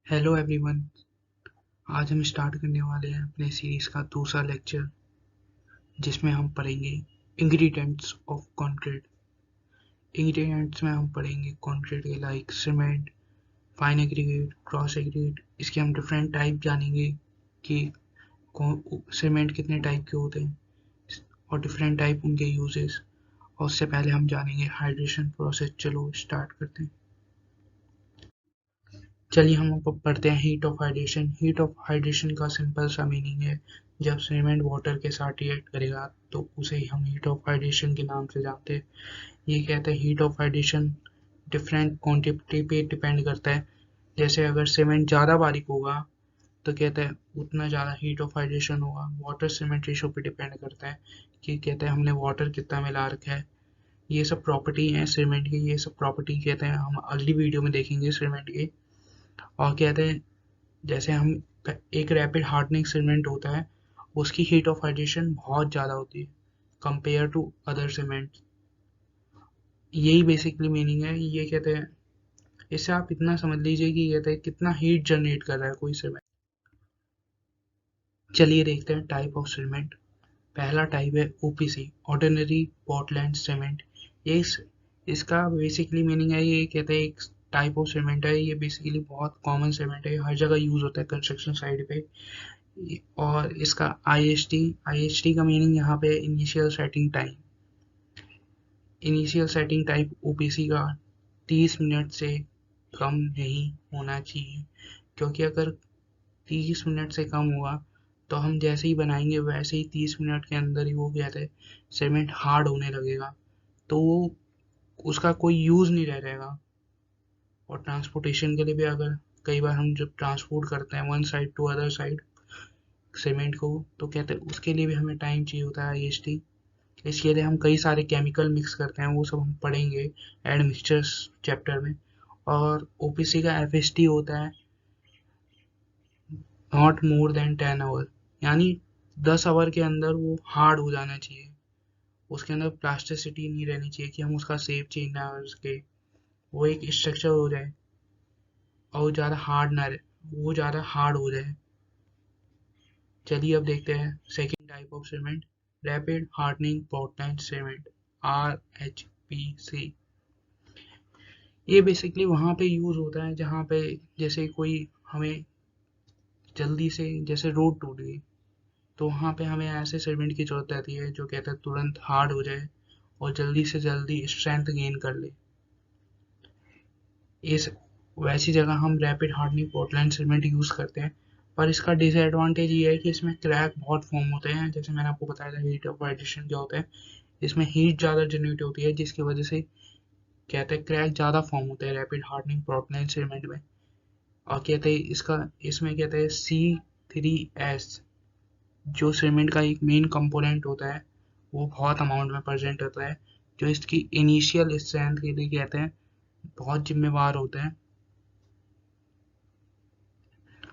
Hello everyone. आज हम start करने वाले हैं अपने सीरीज का दूसरा लेक्चर, जिसमें हम पढ़ेंगे इंग्रेडिएंट्स ऑफ कंक्रीट। इंग्रेडिएंट्स में हम पढ़ेंगे कंक्रीट के like cement, fine aggregate, cross aggregate. इसके हम डिफरेंट टाइप जानेंगे कि सीमेंट कितने टाइप के होते हैं और डिफरेंट टाइप उनके यूजेस। और उससे पहले हम जानेंगे हाइड्रेशन प्रोसेस। चलो स्टार्ट करते हैं। चलिए हम अब पढ़ते हैं heat of hydration. Heat of hydration का सिंपल सा मीनिंग है, जब सीमेंट वाटर के साथ रिएक्ट करेगा तो उसे ही हम हीट ऑफ हाइड्रेशन के नाम से जानते हैं। ये कहते हैं heat of hydration different quantity पे डिपेंड करता है। जैसे अगर सीमेंट ज़्यादा बारीक होगा तो कहते हैं उतना ज़्यादा हीट ऑफ हाइड्रेशन होगा। वाटर सीमेंट रेशो पे डिपेंड करता है कि कहते हैं हमने वाटर कितना मिला रखा है। ये सब प्रॉपर्टी हैं सीमेंट की। ये सब प्रॉपर्टी कहते हैं हम अगली वीडियो में देखेंगे सीमेंट की। और कहते हैं जैसे हम एक रैपिड हार्डनिंग सीमेंट होता है, उसकी हीट ऑफ हाइड्रेशन बहुत ज़्यादा होती है कंपेयर टू अदर सीमेंट। यही बेसिकली मीनिंग है। ये कहते हैं, इससे आप इतना समझ लीजिए कि कहते हैं कितना हीट जनरेट कर रहा है कोई सीमेंट। चलिए देखते हैं टाइप ऑफ सीमेंट। पहला टाइप है ओपीसी, ऑर्डिनरी पोर्टलैंड सीमेंट। ये इसका बेसिकली मीनिंग है, ये कहते हैं एक टाइप ऑफ सीमेंट है। ये बेसिकली बहुत कॉमन सीमेंट है, हर जगह यूज होता है कंस्ट्रक्शन साइड पे। और इसका आई एस टी का मीनिंग यहाँ पे initial setting time. Initial setting type OPC का 30 मिनट से कम नहीं होना चाहिए, क्योंकि अगर 30 मिनट से कम हुआ तो हम जैसे ही बनाएंगे वैसे ही 30 मिनट के अंदर ही वो कहते हैं सीमेंट हार्ड होने लगेगा, तो वो उसका कोई यूज़ नहीं रह जाएगा। और ट्रांसपोर्टेशन के लिए भी, अगर कई बार हम जब ट्रांसपोर्ट करते हैं one side to other side cement को, तो कहते हैं उसके लिए भी हमें टाइम चाहिए होता है आई एस टी। इसके लिए हम कई सारे केमिकल मिक्स करते हैं, वो सब हम पढ़ेंगे एड मिक्सचर्स चैप्टर में। और ओपीसी का एफ एस टी होता है नॉट मोर देन 10 आवर, यानी 10 आवर के अंदर वो हार्ड हो जाना चाहिए। उसके अंदर प्लास्टिसिटी नहीं रहनी चाहिए कि हम उसका शेप चेंज ना कर सके, वो एक स्ट्रक्चर हो जाए और वो ज़्यादा हार्ड ना रहे, वो ज़्यादा हार्ड हो जाए। चलिए अब देखते हैं second type of cement, rapid hardening Portland cement, RHPC। ये बेसिकली वहाँ पे यूज़ होता है जहाँ पे जैसे कोई हमें जल्दी से, जैसे रोड टूट गई, तो वहाँ पे हमें ऐसे सीमेंट की ज़रूरत रहती है जो कहता है तुरंत हार्ड हो जाए और जल्दी से जल्दी स्ट्रेंथ गेन कर ले। इस वैसी जगह हम rapid hardening Portland cement use करते हैं। पर इसका डिसएडवांटेज ये है कि इसमें क्रैक बहुत फॉर्म होते हैं। जैसे मैंने आपको बताया था हीट ऑफ हाइड्रेशन क्या होता है, इसमें हीट ज़्यादा जनरेट होती है, जिसकी वजह से कहते हैं क्रैक ज़्यादा फॉर्म होते हैं रैपिड हार्डनिंग पोर्टलैंड सीमेंट में। और कहते हैं इसका, इसमें कहते हैं C3S जो सीमेंट का एक मेन कंपोनेंट होता है, वो बहुत अमाउंट में प्रेजेंट होता है, जो इसकी इनिशियल स्ट्रेंथ के लिए कहते हैं बहुत जिम्मेवार होते हैं।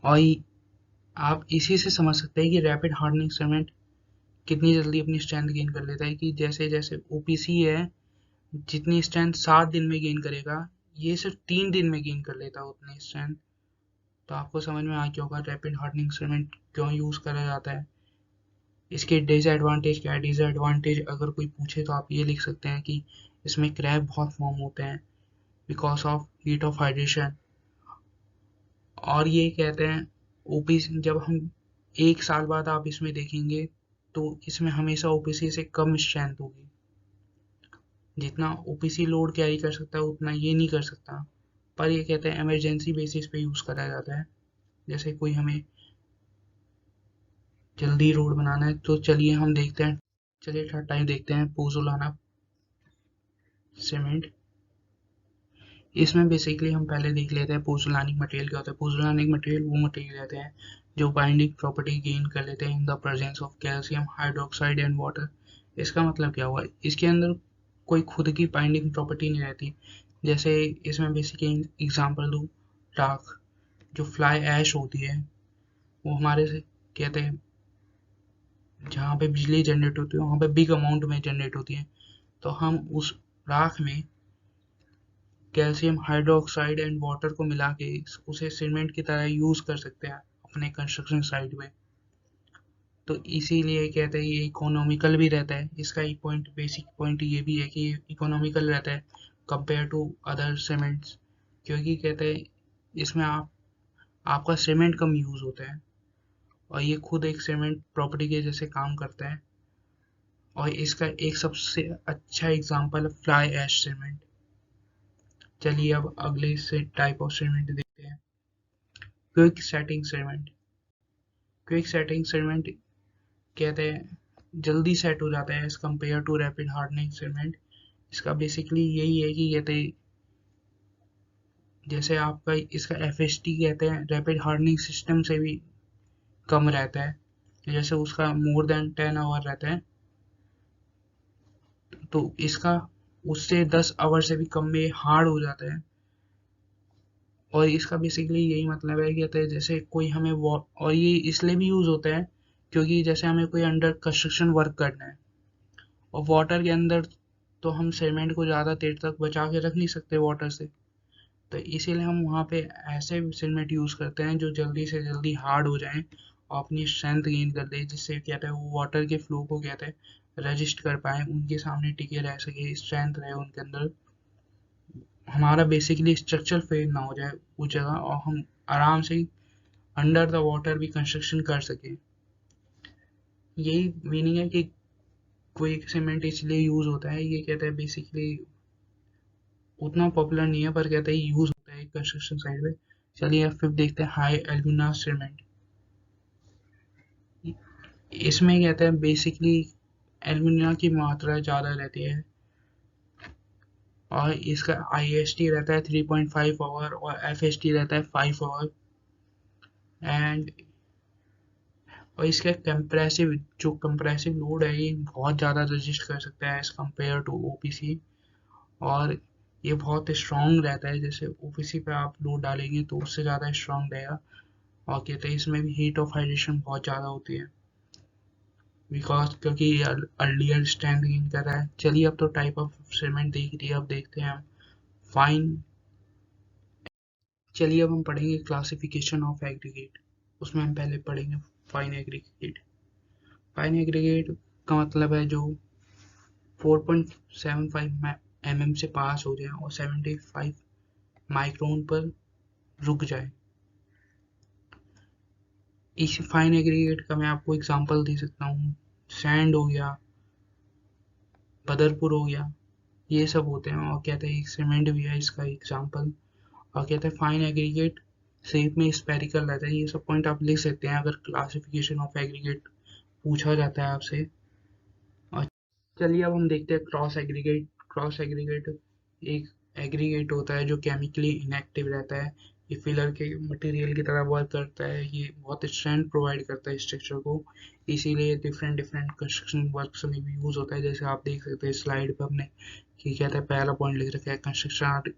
और आप इसी से समझ सकते हैं कि रैपिड हार्डनिंग सीमेंट कितनी जल्दी अपनी स्ट्रेंथ गेन कर लेता है। कि जैसे जैसे ओपीसी है, जितनी स्ट्रेंथ 7 दिन में गेन करेगा, ये सिर्फ 3 दिन में गेन कर लेता है उतनी स्ट्रेंथ। तो आपको समझ में आ गया होगा रैपिड हार्डनिंग सीमेंट क्यों यूज़ करा जाता है। इसके डिसएडवांटेज क्या है? डिसएडवांटेज अगर कोई पूछे तो आप ये लिख सकते हैं कि इसमें क्रैक बहुत फॉर्म होते हैं because of heat of hydration. और ये कहते हैं ओपीसी, जब हम 1 साल बाद आप इसमें देखेंगे तो इसमें हमेशा ओपीसी से कम स्ट्रेंथ होगी। जितना ओपीसी लोड कैरी कर सकता है उतना ये नहीं कर सकता। पर ये कहते हैं इमरजेंसी बेसिस पे यूज़ करा जाता है। जैसे कोई हमें जल्दी रोड बनाना है तो चलिए हम देखते हैं। चलिए थर्ड टाइम देखते हैं पोज़ोलाना सीमेंट। इसमें बेसिकली हम पहले देख लेते हैं पोज़ोलानिक मटेरियल क्या होता है। पोज़ोलानिक मटेरियल वो मटेरियल रहते हैं जो बाइंडिंग प्रॉपर्टी गेन कर लेते हैं in the presence of calcium hydroxide and water. इसका मतलब क्या हुआ, इसके अंदर कोई खुद की बाइंडिंग प्रॉपर्टी नहीं रहती। जैसे इसमें बेसिकली एग्जांपल दूँ, राख, जो फ्लाई ऐश होती है, वो हमारे से कहते हैं जहाँ पे बिजली जनरेट होती है वहाँ पे बिग अमाउंट में जनरेट होती है। तो हम उस राख में कैल्शियम हाइड्रोक्साइड एंड वाटर को मिला के उसे सीमेंट की तरह यूज कर सकते हैं अपने कंस्ट्रक्शन साइट में। तो इसीलिए कहते हैं ये इकोनॉमिकल भी रहता है। इसका एक पॉइंट, बेसिक पॉइंट ये भी है कि ये इकोनॉमिकल रहता है कंपेयर टू अदर सीमेंट्स, क्योंकि कहते हैं इसमें आपका सीमेंट कम यूज होता है और ये खुद एक सीमेंट प्रॉपर्टी के जैसे काम करता है। और इसका एक सबसे अच्छा एग्जांपल है फ्लाई ऐश सीमेंट। चलिए अब अगले से टाइप ऑफ सीमेंट देखते हैं, quick setting cement. Quick setting cement कहते हैं जल्दी सेट हो जाता है as compare to rapid hardening cement. इसका बेसिकली यही है कि कहते हैं जैसे आपका इसका FHT कहते हैं रैपिड हार्डनिंग सिस्टम से भी कम रहता है, जैसे उसका मोर देन 10 आवर रहता है, तो इसका उससे 10 आवर से भी कम में हार्ड हो जाता है। और इसका बेसिकली यही मतलब है कि कहते हैं जैसे कोई हमें और ये इसलिए भी यूज होता है क्योंकि जैसे हमें कोई अंडर कंस्ट्रक्शन वर्क करना है और वाटर के अंदर, तो हम सीमेंट को ज़्यादा देर तक बचा के रख नहीं सकते वाटर से, तो इसीलिए हम वहाँ पे ऐसे सीमेंट यूज़ करते हैं जो जल्दी से जल्दी हार्ड हो जाएं और अपनी स्ट्रेंथ गेन कर दे, जिससे कहते हैं वो वाटर के फ्लो को कहते हैं रजिस्ट कर पाए, उनके सामने टिके रह सके, स्ट्रेंथ रहे उनके अंदर, हमारा बेसिकली स्ट्रक्चर फेल ना हो जाए उस जगह और हम आराम से अंडर द वाटर भी कंस्ट्रक्शन कर सके। यही मीनिंग है कि कोई सीमेंट इसलिए यूज होता है, ये कहते हैं बेसिकली उतना पॉपुलर नहीं है पर कहते हैं यूज होता है कंस्ट्रक्शन साइड में। चलिए अब फिर देखते हैं हाई एल्यूमिना सीमेंट। इसमें कहते हैं बेसिकली एल्यूमिना की मात्रा ज़्यादा रहती है और इसका IST रहता है 3.5 आवर और FST रहता है 5 आवर एंड और इसका कंप्रेसिव लोड है ये बहुत ज़्यादा रजिस्ट कर सकता है एज कम्पेयर टू OPC। और ये बहुत स्ट्रॉन्ग रहता है, जैसे OPC पे आप लोड डालेंगे तो उससे ज़्यादा स्ट्रॉन्ग रहेगा। और कहते हैं इसमें भी हीट ऑफ हाइड्रेशन बहुत ज़्यादा होती है बिकॉज क्योंकि ये अर्लियर स्ट्रेंथ गेन कर रहा है। चलिए अब तो टाइप ऑफ सीमेंट देख लिया, अब देखते हैं हम फाइन। चलिए अब हम पढ़ेंगे क्लासिफिकेशन ऑफ एग्रीगेट। उसमें हम पहले पढ़ेंगे फाइन एग्रीगेट। फाइन एग्रीगेट का मतलब है जो 4.75 mm से पास हो जाए और 75 माइक्रोन पर रुक जाए। इस फाइन एग्रीगेट का मैं आपको एग्जांपल दे सकता हूँ, सैंड हो गया, बदरपुर हो गया, ये सब होते हैं। और कहते हैं एक सीमेंट भी है इसका एग्जांपल। और कहते हैं फाइन एग्रीगेट शेप में स्पेरिकल रहता है। ये सब पॉइंट आप लिख सकते हैं अगर क्लासिफिकेशन ऑफ एग्रीगेट पूछा जाता है आपसे। और चलिए अब हम देखते हैं क्रॉस एग्रीगेट। क्रॉस एग्रीगेट एक एग्रीगेट होता है जो केमिकली इनएक्टिव रहता है। ये फिलर के मटेरियल की तरह वर्क करता है, ये बहुत स्ट्रेंथ प्रोवाइड करता है स्ट्रक्चर को, इसीलिए डिफरेंट डिफरेंट कंस्ट्रक्शन वर्क्स में भी यूज होता है। जैसे आप देख सकते हैं स्लाइड पर हमने कि कहता है पहला पॉइंट लिख रखा है construction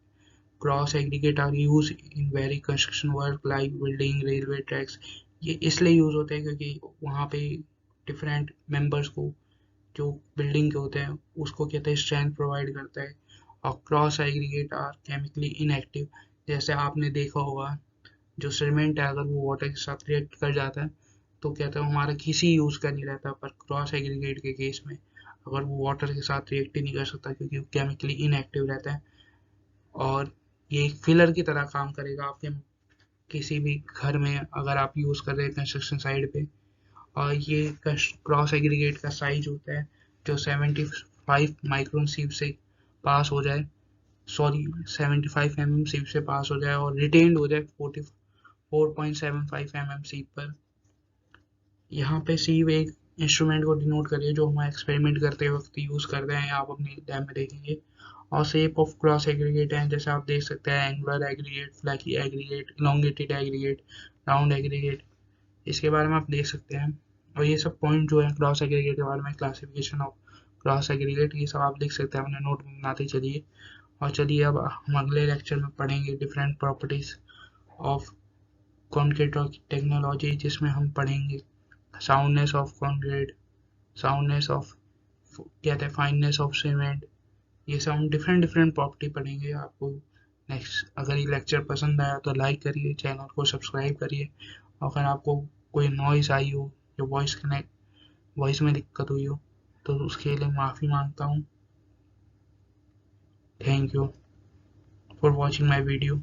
coarse aggregate are use in very construction work like building, railway tracks. ये इसलिए यूज होते हैं क्योंकि वहाँ पे डिफरेंट मेंबर्स को जो बिल्डिंग के होते हैं उसको कहते हैं स्ट्रेंथ प्रोवाइड करता है। और coarse aggregate are chemically inactive. जैसे आपने देखा होगा जो सीमेंट है अगर वो वाटर के साथ रिएक्ट कर जाता है तो कहते हैं हमारा किसी यूज का नहीं रहता, पर क्रॉस एग्रीगेट के केस में अगर वो वाटर के साथ रिएक्ट ही नहीं कर सकता क्योंकि वो केमिकली इनएक्टिव रहता है। और ये एक फिलर की तरह काम करेगा आपके किसी भी घर में अगर आप यूज कर रहे हैं कंस्ट्रक्शन साइड पे। और ये क्रॉस एग्रीगेट का साइज होता है जो 75 माइक्रोन सीप से पास हो जाए, सॉरी 75 mm सीप से पास हो जाए और रिटेन्ड हो जाए 44.75 mm सीप पर। यहाँ पे सीप एक इंस्ट्रूमेंट को डिनोट करिए जो हम एक्सपेरिमेंट करते वक्त यूज करते हैं, आप अपने लैब में देखेंगे। और शेप ऑफ क्रॉस एग्रीगेट है जैसे आप देख सकते हैं angular aggregate, flaky aggregate, elongated aggregate, round aggregate, इसके बारे में आप देख सकते हैं। और ये सब पॉइंट जो है क्रॉस एग्रीगेट के बारे में, क्लासिफिकेशन ऑफ क्रॉस एग्रीगेट, ये सब आप लिख सकते हैं अपने नोट बनाते चलिए। और चलिए अब हम अगले लेक्चर में पढ़ेंगे different properties of concrete technology, जिसमें हम पढ़ेंगे soundness of concrete, soundness of कहते हैं फाइननेस ऑफ सीमेंट, ये सब हम डिफरेंट डिफरेंट प्रॉपर्टी पढ़ेंगे। आपको नेक्स्ट, अगर ये लेक्चर पसंद आया तो लाइक करिए, चैनल को सब्सक्राइब करिए। अगर आपको कोई नॉइज़ आई हो या वॉइस में दिक्कत हुई हो तो उसके लिए माफ़ी मांगता हूँ। Thank you for watching my video.